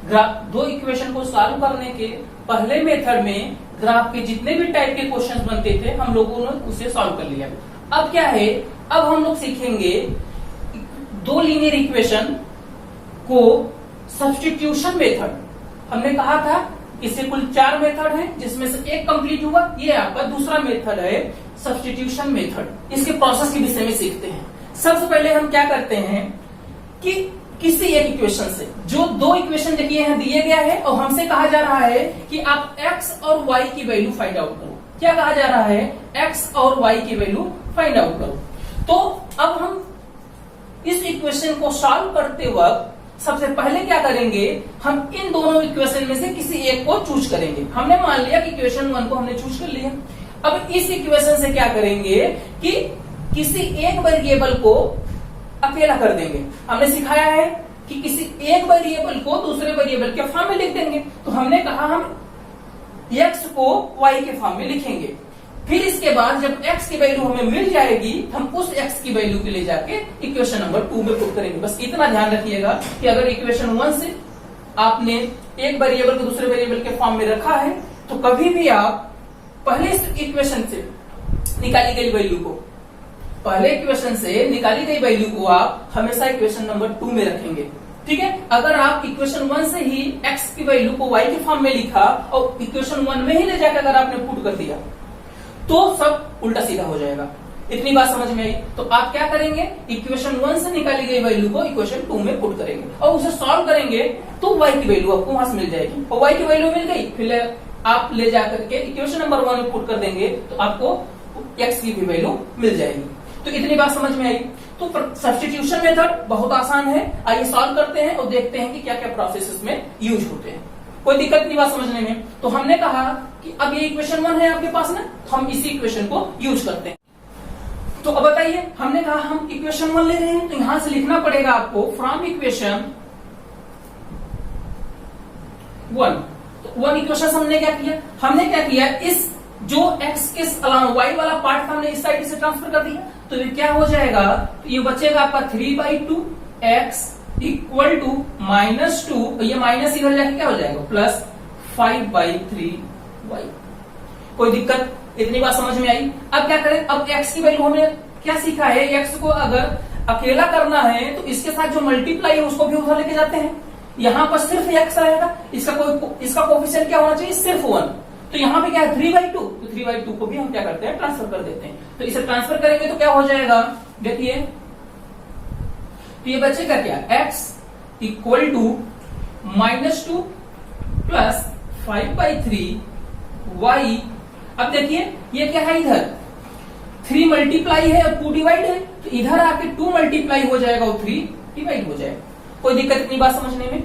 दो इक्वेशन को सॉल्व करने के पहले मेथड में ग्राफ के जितने भी टाइप के क्वेश्चंस बनते थे हम लोगों ने उसे सॉल्व कर लिया। अब क्या है, अब हम लोग सीखेंगे दो लीनियर इक्वेशन को सब्स्टिट्यूशन मेथड। हमने कहा था इससे कुल 4 मेथड हैं जिसमें से एक कंप्लीट हुआ, ये आपका दूसरा मेथड है सब्स्टिट्यूशन मेथड। इसके प्रोसेस के विषय में सीखते हैं। सबसे पहले हम क्या करते हैं कि किसी एक इक्वेशन से, जो दो इक्वेशन देखिए यहां दिए गया है और हमसे कहा जा रहा है कि आप x और y की वैल्यू फाइंड आउट करो। क्या कहा जा रहा है, x और y की वैल्यू फाइंड आउट करो। तो अब हम इस इक्वेशन को सॉल्व करते वक्त सबसे पहले क्या करेंगे, हम इन दोनों इक्वेशन में से किसी एक को चूज करेंगे। हमने मान लिया कि इक्वेशन 1 को हमने चूज कर लिया। अब इस इक्वेशन से क्या करेंगे कि किसी एक वेरिएबल को अकेला कर देंगे। हमने सिखाया है कि किसी एक वेरिएबल को दूसरे वेरिएबल के फॉर्म में लिख देंगे। तो हमने कहा हम x को y के फॉर्म में लिखेंगे। फिर इसके बाद जब x की वैल्यू हमें मिल जाएगी हम उस x की वैल्यू के ले जाके इक्वेशन नंबर 2 में पुट करेंगे। बस इतना ध्यान रखिएगा कि अगर इक्वेशन 1 से आपने एक वेरिएबल को दूसरे वेरिएबल के फॉर्म में रखा है तो कभी भी आप पहले इक्वेशन से निकाली गई वैल्यू को, पहले इक्वेशन से निकाली गई वैल्यू को आप हमेशा इक्वेशन नंबर 2 में रखेंगे। ठीक है, अगर आप इक्वेशन 1 से ही x की वैल्यू को y के फॉर्म में लिखा और इक्वेशन 1 में ही ले जाकर अगर आपने पुट कर दिया तो सब उल्टा सीधा हो जाएगा। इतनी बात समझ में आई। तो आप क्या करेंगे, इक्वेशन 1 से निकाली गई वैल्यू को इक्वेशन 2 में पुट करेंगे और उसे सॉल्व करेंगे तो y की वैल्यू आपको वहां से मिल जाएगी। और y की वैल्यू मिल गई, फिर आप ले जाकर के इक्वेशन नंबर 1 में पुट कर देंगे तो आपको x की भी वैल्यू मिल जाएगी। तो इतनी बात समझ में आई। तो सब्स्टिट्यूशन मेथड बहुत आसान है। आइए सॉल्व करते हैं और देखते हैं कि क्या क्या प्रोसेस इसमें यूज होते हैं। कोई दिक्कत नहीं बात समझने में। तो हमने कहा कि अब ये इक्वेशन 1 है आपके पास ना, तो हम इसी इक्वेशन को यूज करते हैं। तो अब बताइए, हमने कहा हम इक्वेशन 1 ले रहे हैं तो यहां से लिखना पड़ेगा आपको फ्रॉम इक्वेशन 1। तो 1 इक्वेशन हमने क्या किया, इस जो x के अलावा y वाला पार्ट हमने इस साइड से ट्रांसफर कर दिया। तो ये क्या हो जाएगा, तो ये बचेगा आपका 3/2 x इक्वल टू -2, ये माइनस इधर जाके क्या हो जाएगा प्लस 5/3 y। कोई दिक्कत, इतनी बात समझ में आई। अब क्या करें, अब x की वैल्यू हमने क्या सीखा है, x को अगर अकेला करना है तो इसके साथ जो मल्टीप्लाई है उसको भी उधर लेके जाते हैं। यहां पर सिर्फ x रहेगा, इसका कोफिशिएंट क्या होना चाहिए, सिर्फ 1। तो यहाँ पे क्या है 3/2, तो 3/2 को भी हम क्या करते हैं ट्रांसफर कर देते हैं। तो इसे ट्रांसफर करेंगे तो क्या हो जाएगा, देखिए तो ये बचेगा क्या, x equal to -2 plus 5/3 y। अब देखिए ये क्या है, इधर 3 मल्टीप्लाई है और 2 डिवाइड है, तो इधर आके 2 मल्टीप्लाई हो जाएगा और 3 डिवाइड हो जाएगा। कोई दिक्कत इतनी बात समझने में।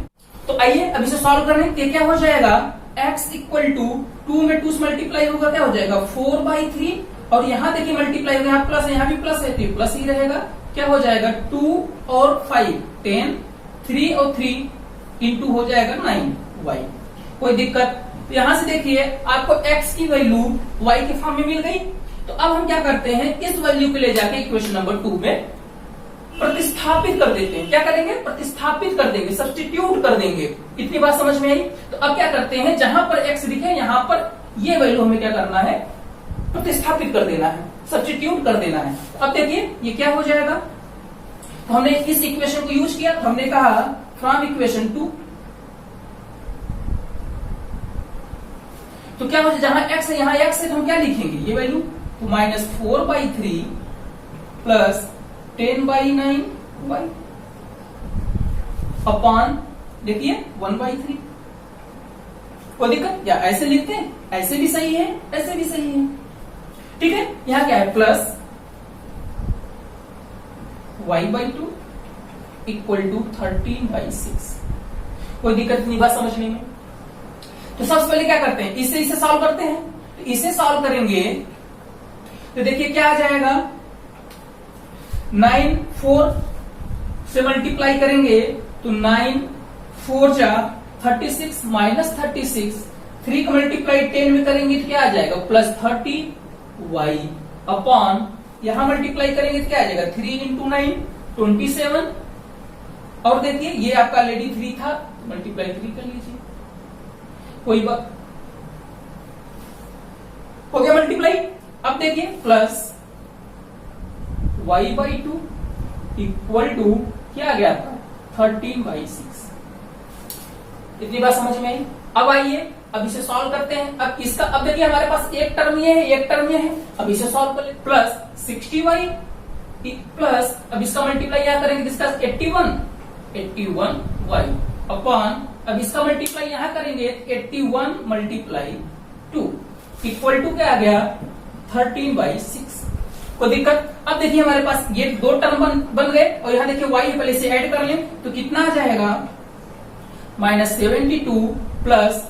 तो आइए अब इसे सॉल्व करने के क्या हो जाएगा, x इक्वल टू 2 में 2 से मल्टीप्लाई होगा क्या हो जाएगा 4/3 और यहाँ देखिए मल्टीप्लाई होगा, यहाँ प्लस है यहाँ भी प्लस है तो प्लस ही रहेगा। क्या हो जाएगा 2 और 5 10, 3 और 3 इंटू हो जाएगा 9y। कोई दिक्कत, तो यहां से देखिए आपको x की वैल्यू y के फॉर्म में मिल गई। तो अब हम क्या करते हैं, इस वैल्यू को ले जाके इक्वेशन नंबर 2 में प्रतिस्थापित कर देते हैं। क्या करेंगे, प्रतिस्थापित कर देंगे, सब्स्टिट्यूट कर देंगे। इतनी बात समझ में आई। तो अब क्या करते हैं, जहां पर x दिखे यहां पर ये वैल्यू हमें क्या करना है, प्रतिस्थापित कर देना है, सब्स्टिट्यूट कर देना है। अब देखिए ये क्या हो जाएगा, तो हमने इस इक्वेशन को यूज किया। तो हमने कहा फ्रॉम इक्वेशन 2, तो क्या हो जाए, जहां x है यहां x है तो हम क्या लिखेंगे ये वैल्यू, तो -4/3 प्लस 10/9y अपॉन देखिए 1/3। कोई दिक्कत, या ऐसे लिखते हैं, ऐसे भी सही है ऐसे भी सही है। ठीक है, यहां क्या है प्लस y/2 इक्वल टू 13/6। कोई दिक्कत नहीं बात समझने में। तो सबसे पहले क्या करते हैं, इसे सॉल्व करते हैं। तो इसे सॉल्व करेंगे तो देखिए क्या आ जाएगा, 9 4 से मल्टीप्लाई करेंगे तो 9 4 जा 36 माइनस 36, 3 का मल्टीप्लाई 10 में करेंगे तो क्या आ जाएगा प्लस 30y अपॉन यहां मल्टीप्लाई करेंगे तो क्या आ जाएगा 3 इंटू 9 27। और देखिए ये आपका ऑलरेडी 3 था तो मल्टीप्लाई 3 कर लीजिए, कोई बात हो गया मल्टीप्लाई। अब देखिए प्लस y/2 इक्वल टू क्या आ गया आपका 13/6। इतनी बात समझ में आई। अब आइए अब इसे सॉल्व करते हैं। अब इसका अब देखिए हमारे पास एक टर्म ये है, एक टर्म ये है। अब इसे सॉल्व कर ले, प्लस 60y प्लस अब इसका मल्टीप्लाई यहां करेंगे किसका 81y अपॉन अब इसका मल्टीप्लाई यहां करेंगे 81 मल्टीप्लाई 2 इक्वल टू क्या आ गया 13/6। कोई दिक्कत? अब देखिए हमारे पास ये दो टर्म बन गए और यहां देखिए y पहले से ऐड कर लें तो कितना आ जाएगा -72 प्लस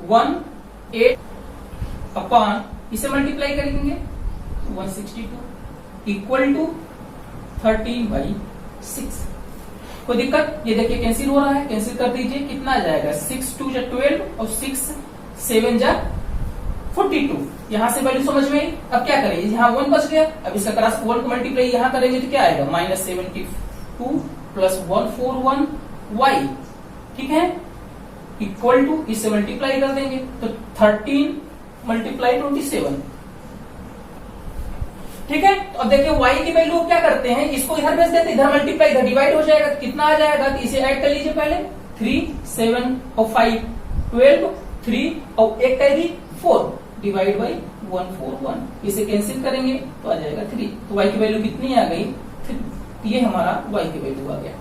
18 अपॉन इसे मल्टीप्लाई करेंगे 162 इक्वल टू 13/6। कोई दिक्कत? ये देखिए कैंसिल हो रहा है, कैंसिल कर दीजिए, कितना आ जाएगा 6 2 जा 12 और 6 7 जा 42। यहां से वैल्यू समझ में आई। अब क्या करें, यहाँ 1 बच गया, अब इसका क्रॉस 1 को मल्टीप्लाई यहां करेंगे तो क्या आएगा -72 प्लस 141y, ठीक है, इक्वल टू इससे मल्टीप्लाई कर देंगे तो 13 मल्टीप्लाई 27, ठीक है। तो अब देखिए y की वैल्यू क्या करते हैं, इसको इधर भेज देते, इधर मल्टीप्लाई इधर डिवाइड हो जाएगा, कितना आ जाएगा तो इसे ऐड कर लीजिए पहले 3 7 और 5 12 3 और एक कैरी 4 डिवाइड बाई 141, इसे कैंसिल करेंगे तो आ जाएगा 3। तो y की वैल्यू कितनी आ गई 3। ये हमारा y की वैल्यू आ गया,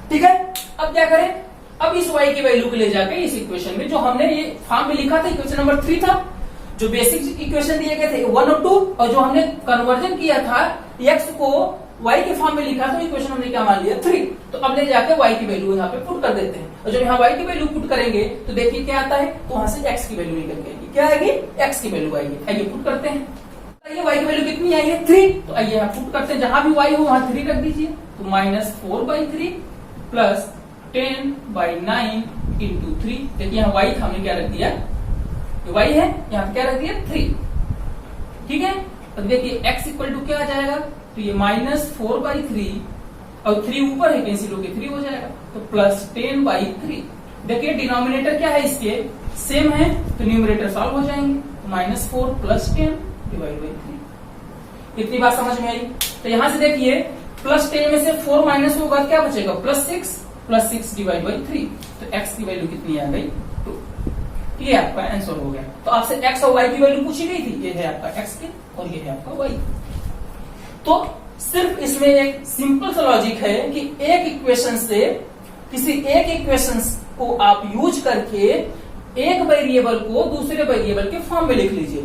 ठीक है। अब क्या करें, अब इस y की वैल्यू को ले जाकर इस इक्वेशन में जो हमने ये फॉर्म में लिखा था, इक्वेशन नंबर 3 था, जो बेसिक इक्वेशन दिए गए थे 1 और 2, और जो हमने कन्वर्जन किया था x को y के फॉर्म में लिखा था, इक्वेशन हमने क्या मान लिया 3। तो अब ले जाकर y की वैल्यू यहाँ पे पुट कर देते हैं, और जब यहाँ y की वैल्यू पुट करेंगे तो देखिए क्या आता है, तो वहां से x की वैल्यू निकल के आएगी, क्या आएगी x की वैल्यू आएगी। आइए पुट करते हैं, आइए y की वैल्यू कितनी आई है 3, तो आइए यहाँ पुट करते हैं, जहां भी y हो वहां 3 रख दीजिए, तो -4/3 प्लस 10/9 इंटू 3। देखिए यहाँ y था, हमने क्या रख दिया, y है, यहाँ पे क्या रख दिया 3, ठीक है। अब देखिए x इक्वल टू क्या आ जाएगा, तो ये -4/3 और 3 ऊपर है, कैंसिल होके 3 हो जाएगा, तो प्लस 10/3। देखिए डिनोमिनेटर क्या है इसके सेम है, तो न्यूमरेटर सॉल्व हो जाएंगे, -4 प्लस 10 डिवाइड बाई 3। इतनी बात समझ में आई। तो यहां से देखिए प्लस 10 में से 4 माइनस होगा, क्या बचेगा प्लस 6 डिवाइड बाई 3, तो x की वैल्यू कितनी आ गई 2। ये आपका आंसर हो गया। तो आपसे x और y की वैल्यू पूछी गई थी, ये है आपका x की और ये है आपका y। तो सिर्फ इसमें एक सिंपल सा लॉजिक है कि एक इक्वेशन से किसी एक इक्वेशन को आप यूज करके एक वेरिएबल को दूसरे वेरिएबल के फॉर्म में लिख लीजिए,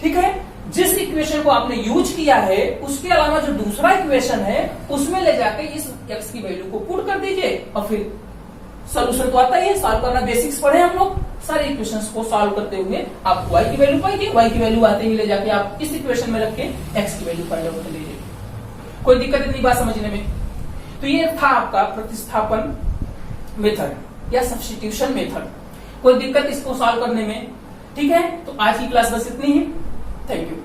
ठीक है। जिस इक्वेशन को आपने यूज किया है उसके अलावा जो दूसरा इक्वेशन है उसमें ले जाके इस x की वैल्यू को पुट कर दीजिए, और फिर सोल्यूशन तो आता ही है, सॉल्व करना बेसिक्स पढ़े हम लोग। सारे इक्वेशंस को सॉल्व करते हुए आप y की वैल्यू पाएंगे, y की वैल्यू आते ही ले जाके आप इस इक्वेशन में रख के x की वैल्यू फाइंड आउट कर लीजिए। कोई दिक्कत इतनी बात समझने में। तो ये था आपका प्रतिस्थापन मेथड या सब्स्टिट्यूशन मेथड। कोई दिक्कत इसको सॉल्व करने में, ठीक है। तो आज की क्लास बस इतनी ही। Thank you.